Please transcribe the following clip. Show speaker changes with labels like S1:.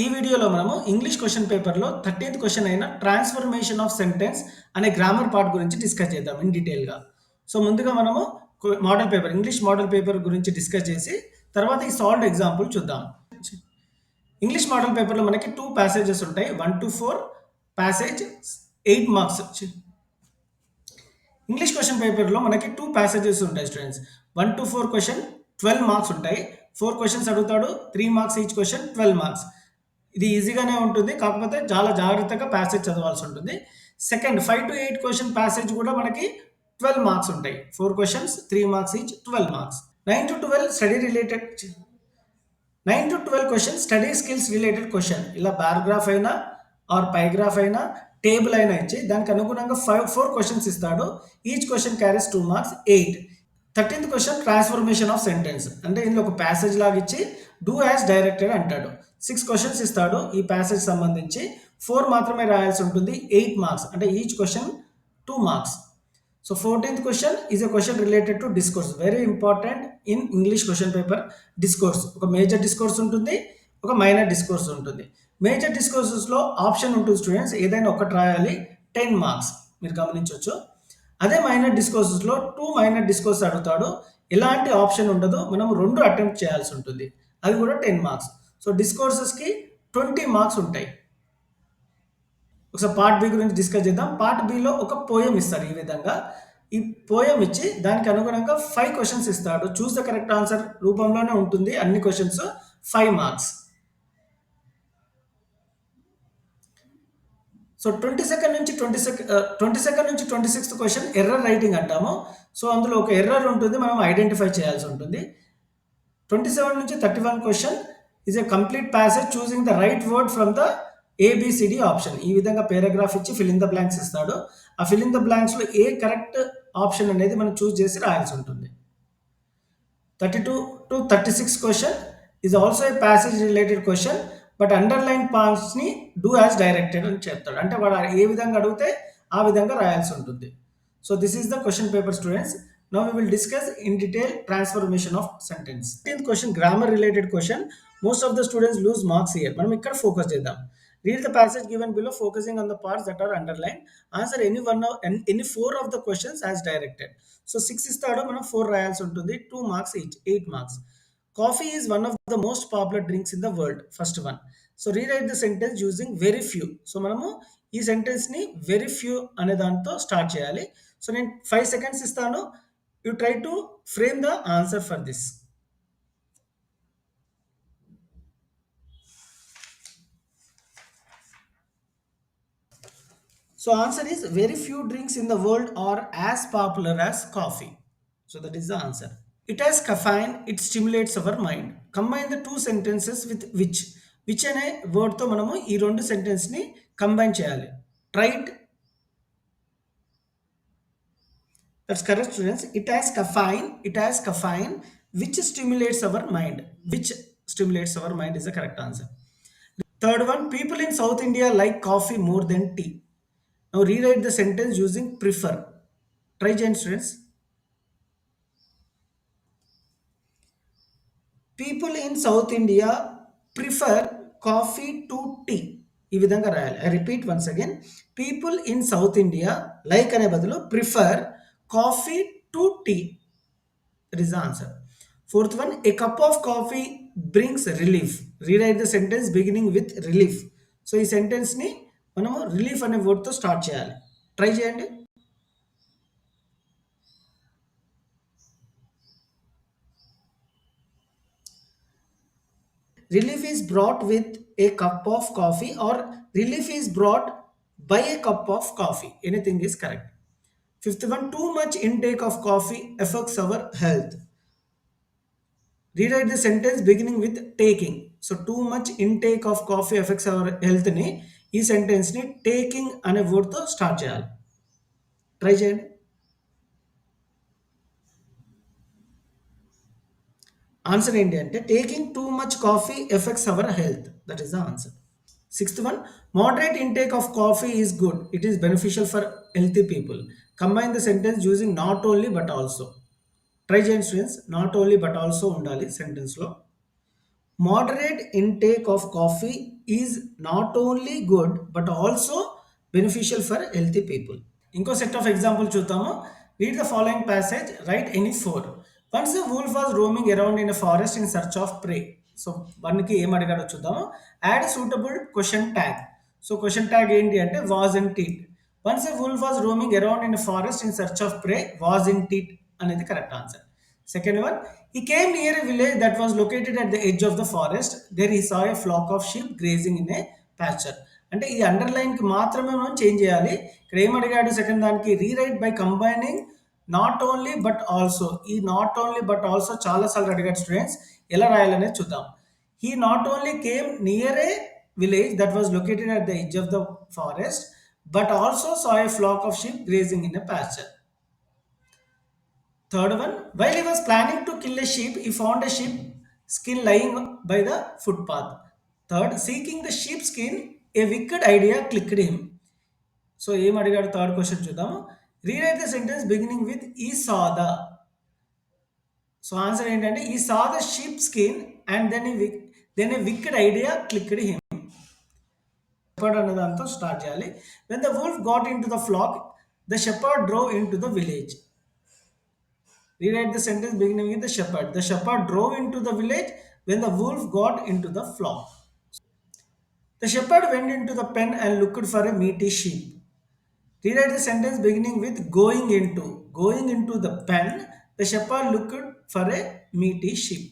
S1: ఈ వీడియోలో మనము ఇంగ్లీష్ క్వశ్చన్ పేపర్‌లో 13థ్ క్వశ్చన్ అయిన ట్రాన్స్‌ఫర్మేషన్ ఆఫ్ సెంటెన్స్ అనే గ్రామర్ పార్ట్ గురించి డిస్కస్ చేద్దాం ఇన్ డీటెయిల్‌గా. సో, ముందుగా మనము model paper English model paper గురించి డిస్కస్ చేసి తర్వాత ఈ సాల్వ్డ్ ఎగ్జాంపుల్ చూద్దాం. ఇంగ్లీష్ మోడల్ పేపర్‌లో మనకి 2 ప్యాసేజెస్ ఉంటాయి. 1-4 ప్యాసేజ్ 8 మార్క్స్. ఇంగ్లీష్ క్వశ్చన్ పేపర్‌లో మనకి 2 ప్యాసేజెస్ ఉంటాయి స్టూడెంట్స్. 1-4 క్వశ్చన్ 12 మార్క్స్ ఉంటాయి. 4 క్వశ్చన్స్ అడుగుతాడు. 3 మార్క్స్ ఈచ్ క్వశ్చన్ 12 మార్క్స్. ఇది ఈజీగానే ఉంటుంది. కాకపోతే చాలా జాగ్రత్తగా ప్యాసేజ్ చదవాల్సి ఉంటుంది. సెకండ్ 5-8 క్వశ్చన్ ప్యాసేజ్ కూడా మనకి 12 మార్క్స్ ఉంటాయి. 4 questions 3 marks each 12 marks. 9-12 study related 9-12 question study skills related question. ఇలా పారాగ్రాఫ్ అయినా ఆర్ పైగ్రాఫ్ అయినా టేబుల్ అయినా ఇచ్చి దానికి అనుగుణంగా 4 క్వశ్చన్స్ ఇస్తాడు. Each question carries 2 marks 8. 13th question transformation of sentence. అంటే ఇందులో ఒక ప్యాసేజ్ లాగా ఇచ్చి డూ యాజ్ డైరెక్టెడ్ అంటాడు. 6 క్వశ్చన్స్ ఇస్తాడు ఈ ప్యాసేజ్ సంబంధించి. 4 మాత్రమే రాయాల్సి ఉంటుంది. 8 మార్క్స్ అంటే each question 2 marks. So 14th question is a question related to discourse. Very important in English question paper. Discourse ఒక మేజర్ డిస్కోర్స్ ఉంటుంది, ఒక మైనర్ డిస్కోర్స్ ఉంటుంది. మేజర్ డిస్కోర్సెస్లో ఆప్షన్ ఉంటుంది స్టూడెంట్స్, ఏదైనా ఒకటి రాయాలి, 10 మార్క్స్ మీరు గమనించవచ్చు. అదే మైనర్ డిస్కోర్సెస్లో 2 మైనర్ డిస్కోర్స్ అడుగుతాడు. ఎలాంటి ఆప్షన్ ఉండదు, మనం 2 అటెంప్ట్ చేయాల్సి ఉంటుంది, అది కూడా 10 మార్క్స్. సో డిస్కోర్సెస్కి 20 మార్క్స్ ఉంటాయి. ఒకసారి పార్ట్ బి గురించి డిస్కస్ చేద్దాం. పార్ట్ బిలో ఒక పోయం ఇస్తారు. ఈ విధంగా ఈ పోయం ఇచ్చి దానికి అనుగుణంగా 5 క్వశ్చన్స్ ఇస్తాడు. చూస్ ద కరెక్ట్ ఆన్సర్ రూపంలోనే ఉంటుంది అన్ని క్వశ్చన్స్. 5 మార్క్స్. సో 22nd నుంచి 26th క్వశ్చన్ ఎర్రర్ రైటింగ్ అంటాము. సో అందులో ఒక ఎర్రర్ ఉంటుంది, మనం ఐడెంటిఫై చేయాల్సి ఉంటుంది. 27 నుంచి 31 question is a complete passage choosing the right word from the ABCD option. ఈ విధంగా పేరాగ్రాఫ్ ఇచ్చి ఫిల్ ఇన్ ద బ్లాంక్స్ ఇస్తాడు. ఆ ఫిల్ ఇన్ ద బ్లాంక్స్లో ఏ కరెక్ట్ ఆప్షన్ అనేది మనం చూస్ చేసి రాయాల్సి ఉంటుంది. 32 to 36 question is also a passage related question, but underline పాయింట్స్ని డూ యాజ్ డైరెక్టెడ్ అని చెప్తాడు. అంటే వాడు ఏ విధంగా అడిగితే ఆ విధంగా రాయాల్సి ఉంటుంది. So this is the question paper students. Now we will discuss in detail transformation of sentence. 13th question grammar related question. Most of the students lose marks here. మనం ఇక్కడ ఫోకస్ చేద్దాం. Read the passage given below focusing on the parts that are underlined. Answer any 4 of the questions as directed. So 6 ఇస్తాడు, మనం 4 రాయాల్సి ఉంటుంది. 2 marks each, 8 marks. Coffee is one of the most popular drinks in the world. First one. So rewrite the sentence using very few. So మనము ఈ sentence ని very few అనే దాంతో start చేయాలి. సో నేను 5 సెకండ్స్ ఇస్తాను. You try to frame the answer for this. So answer is very few drinks in the world are as popular as coffee. So that is the answer. It has caffeine, it stimulates our mind. Combine the 2 sentences with which. Which అనే word తో మనము ఈ 2 sentence ని combine చేయాలి. Tried. That's correct students. It has caffeine which stimulates our mind. Which stimulates our mind is the correct answer. Third one, people in South India like coffee more than tea. Now rewrite the sentence using prefer. Try Jain students. People in South India prefer coffee to tea. ఈ విధంగా రాయాలి. I repeat once again. People in South India like అనే బదులు prefer coffee to tea. That is the answer. Fourth one, a cup of coffee brings relief. Rewrite the sentence beginning with relief. So ఈ sentence ని మనము relief అనే word తో start చేయాలి. Try చేయండి. Relief is brought with a cup of coffee or relief is brought by a cup of coffee. Anything is correct. Fifth one, too much intake of coffee affects our health. Rewrite the sentence beginning with taking. So too much intake of coffee affects our health ని ఈ sentence ని taking అనే word తో start చేయాలి. Try చేయండి. Answer ఏంటి అంటే taking too much coffee effects our health. That is the answer. Sixth one, moderate intake of coffee is good. It is beneficial for healthy people. Combine the sentence using not only but also. Try చేయండి students. Not only but also ఉండాలి సెంటెన్స్లో. Moderate intake of coffee is not only good but also beneficial for healthy people. ఇంకో set of example చూద్దాము. Read the following passage, right any four. Once the wolf was roaming around in a forest in search of prey. So వన్కి ఏం అడిగాడో చూద్దాము. Add suitable question tag. So question tag ఏంటి అంటే wasn't it. Once a wolf was roaming around in forest in search of prey, wasn't it అనేది correct answer. Second one, he came near a village that was located at the edge of the forest. There he saw a flock of sheep grazing in a pasture. అంటే ఈ అండర్లైన్కి మాత్రమే మనం change చేయాలి. ఇక్కడ ఏం అడిగాడు second దానికి, rewrite by combining not only but also. ఈ నాట్ ఓన్లీ బట్ ఆల్సో చాలాసార్లు అడిగాడు స్టూడెంట్స్, ఎలా రాయాలనేది చూద్దాం. He not only came near a village that was located at the edge of the forest but also saw A flax of sheep grazing in a pasture. Third one, while he was planning to kill a sheep, he found a sheep skin lying by the footpath. Third, seeking the sheep skin, a wicked idea clicked him. So, ఏం అడిగాడు third question చూద్దాము. Rewrite the sentence beginning with he saw the. So answer ఏంటంటే he saw the sheep skin and then a wicked idea clicked him. Shepherd అనే దాంతో start చేయాలి. When the wolf got into the flock, the shepherd drove into the village. Rewrite the sentence beginning with the shepherd. The shepherd drove into the village when the wolf got into the flock. The shepherd went into the pen and looked for a meaty sheep. Rewrite the sentence beginning with going into. Going into the pen, the shepherd looked for a meaty sheep.